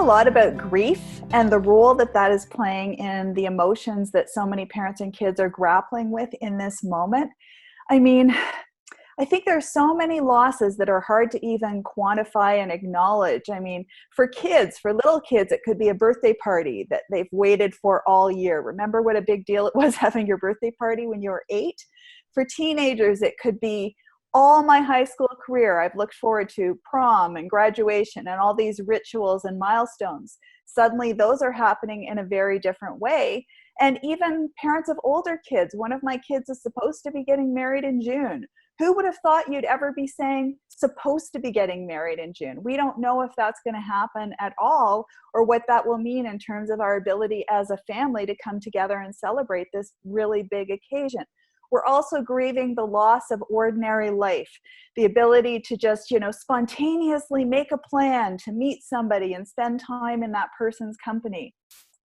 a lot about grief and the role that that is playing in the emotions that so many parents and kids are grappling with in this moment. I mean, I think there's so many losses that are hard to even quantify and acknowledge. I mean, for kids, for little kids, it could be a birthday party that they've waited for all year. Remember what a big deal it was having your birthday party when you were 8? For teenagers, it could be all my high school career. I've looked forward to prom and graduation and all these rituals and milestones. Suddenly, those are happening in a very different way. And even parents of older kids, one of my kids is supposed to be getting married in June. Who would have thought you'd ever be saying supposed to be getting married in June? We don't know if that's going to happen at all, or what that will mean in terms of our ability as a family to come together and celebrate this really big occasion. We're also grieving the loss of ordinary life, the ability to just, spontaneously make a plan to meet somebody and spend time in that person's company.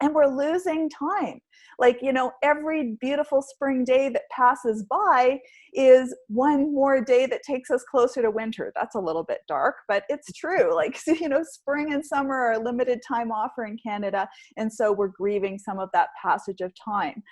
And we're losing time. Like, every beautiful spring day that passes by is one more day that takes us closer to winter. That's a little bit dark, but it's true. Like, spring and summer are a limited time offer in Canada. And so we're grieving some of that passage of time.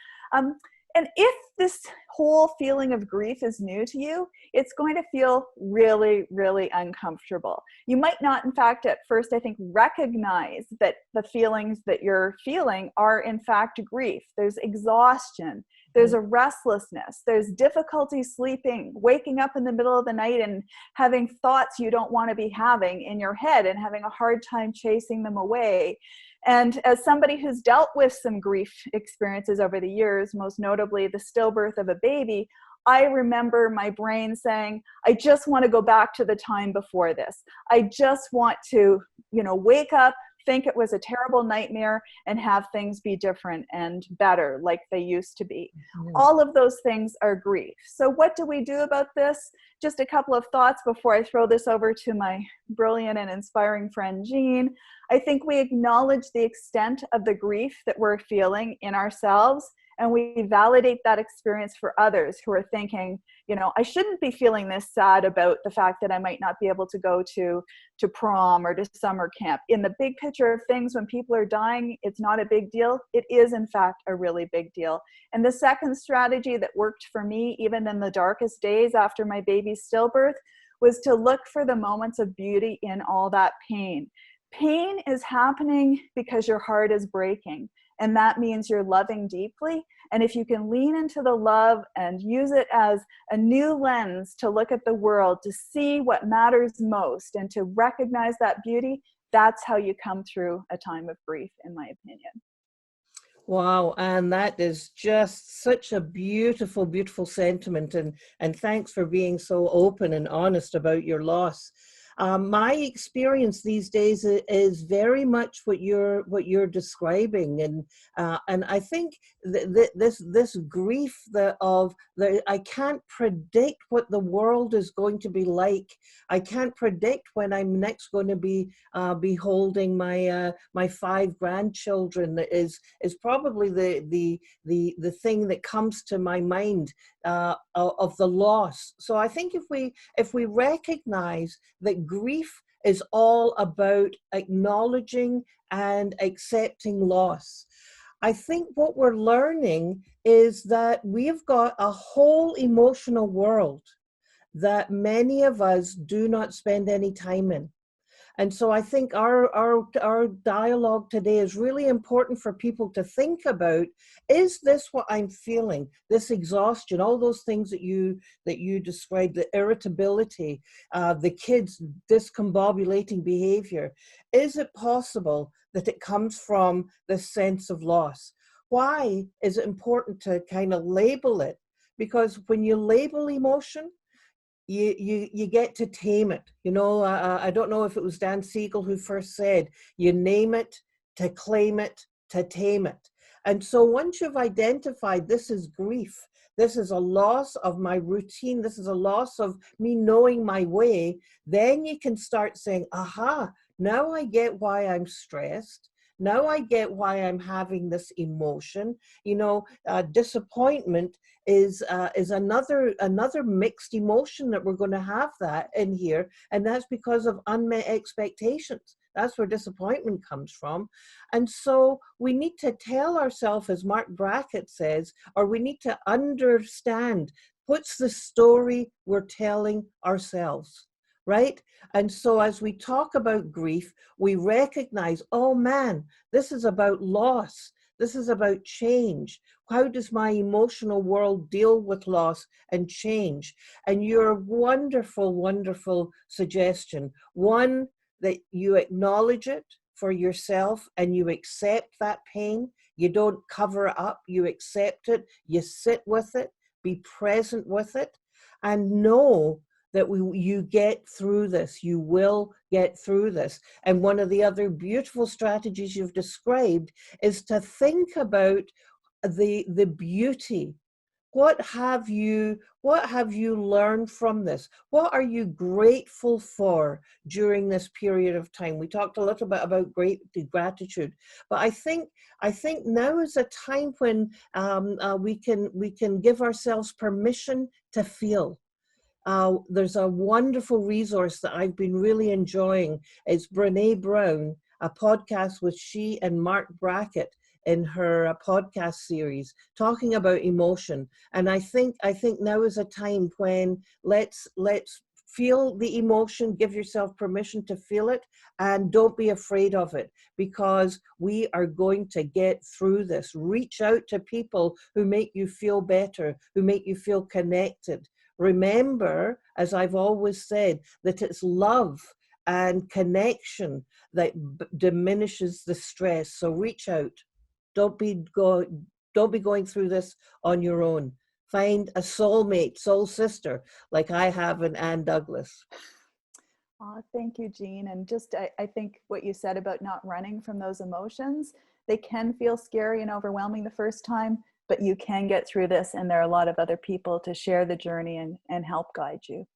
And if this whole feeling of grief is new to you, it's going to feel really, really uncomfortable. You might not, in fact, at first, I think, recognize that the feelings that you're feeling are, in fact, grief. There's exhaustion. There's a restlessness. There's difficulty sleeping, waking up in the middle of the night and having thoughts you don't want to be having in your head and having a hard time chasing them away. And as somebody who's dealt with some grief experiences over the years, most notably the stillbirth of a baby, I remember my brain saying, I just want to go back to the time before this. I just want to, wake up, think it was a terrible nightmare, and have things be different and better like they used to be. Mm-hmm. All of those things are grief. So what do we do about this? Just a couple of thoughts before I throw this over to my brilliant and inspiring friend, Jean. I think we acknowledge the extent of the grief that we're feeling in ourselves, and we validate that experience for others who are thinking, I shouldn't be feeling this sad about the fact that I might not be able to go to prom or to summer camp. In the big picture of things, when people are dying, it's not a big deal. It is, in fact, a really big deal. And the second strategy that worked for me, even in the darkest days after my baby's stillbirth, was to look for the moments of beauty in all that pain. Pain is happening because your heart is breaking, and that means you're loving deeply. And if you can lean into the love and use it as a new lens to look at the world, to see what matters most and to recognize that beauty, that's how you come through a time of grief, in my opinion. Wow, and that is just such a beautiful, beautiful sentiment. And thanks for being so open and honest about your loss. My experience these days is very much what you're describing, and I think this grief I can't predict what the world is going to be like. I can't predict when I'm next going to be holding my 5 grandchildren. Is probably the thing that comes to my mind of the loss. So I think if we recognize that grief is all about acknowledging and accepting loss, I think what we're learning is that we've got a whole emotional world that many of us do not spend any time in. And so I think our dialogue today is really important for people to think about. Is this what I'm feeling? This exhaustion, all those things that you described, the irritability, the kids' discombobulating behavior. Is it possible that it comes from this sense of loss? Why is it important to kind of label it? Because when you label emotion, you get to tame it. I don't know if it was Dan Siegel who first said, you name it, to claim it, to tame it. And so once you've identified this is grief, this is a loss of my routine, this is a loss of me knowing my way, then you can start saying, aha, now I get why I'm stressed. Now I get why I'm having this emotion. Disappointment is another mixed emotion that we're going to have that in here, and that's because of unmet expectations. That's where disappointment comes from. And so we need to tell ourselves, as Mark Brackett says, or we need to understand what's the story we're telling ourselves, right? And so as we talk about grief, we recognize, oh man, this is about loss. This is about change. How does my emotional world deal with loss and change? And your wonderful, wonderful suggestion, one, that you acknowledge it for yourself and you accept that pain. You don't cover it up, you accept it, you sit with it, be present with it, and know that you get through this. You will get through this. And one of the other beautiful strategies you've described is to think about the beauty. What have you learned from this? What are you grateful for during this period of time? We talked a little bit about gratitude, but I think now is a time when we can give ourselves permission to feel. There's a wonderful resource that I've been really enjoying. It's Brene Brown, a podcast with she and Mark Brackett in her podcast series, talking about emotion. And I think now is a time when let's feel the emotion, give yourself permission to feel it, and don't be afraid of it, because we are going to get through this. Reach out to people who make you feel better, who make you feel connected. Remember, as I've always said, that it's love and connection that diminishes the stress. So reach out. Don't be going through this on your own. Find a soulmate, soul sister, like I have in Anne Douglas. Oh, thank you, Jean. And just, I think what you said about not running from those emotions, they can feel scary and overwhelming the first time, but you can get through this, and there are a lot of other people to share the journey and help guide you.